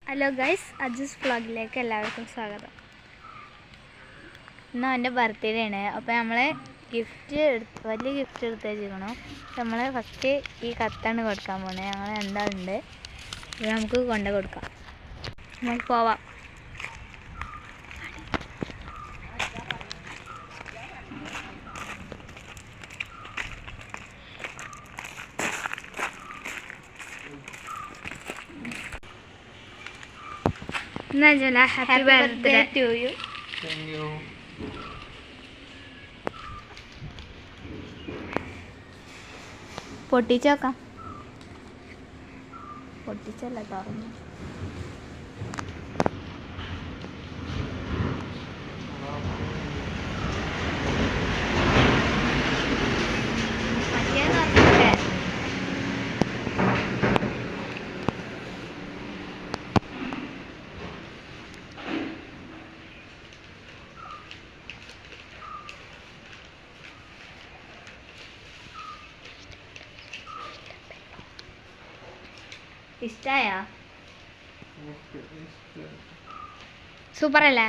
Hello guys, അജൂസ് വ്ളോഗിലേക്ക് എല്ലാവർക്കും സ്വാഗതം. ഇന്ന് അവൻ്റെ ബർത്ത്ഡേ ആണ്. അപ്പോൾ നമ്മൾ വലിയ ഗിഫ്റ്റ് എടുത്ത് വെച്ചിരിക്കണം. നമ്മൾ ഫസ്റ്റ് ഈ കത്താണ് കൊടുക്കാൻ പോകുന്നത്. ഞങ്ങൾ എന്താളുണ്ട്, ഇത് നമുക്ക് കൊണ്ടു കൊടുക്കാം. നമുക്ക് പോവാം. Happy birthday to you. പൊട്ടിച്ചോക്കാം. പൊട്ടിച്ചല്ല, തുറന്നു. ഇഷ്ടായോ? സൂപ്പർ അല്ലേ?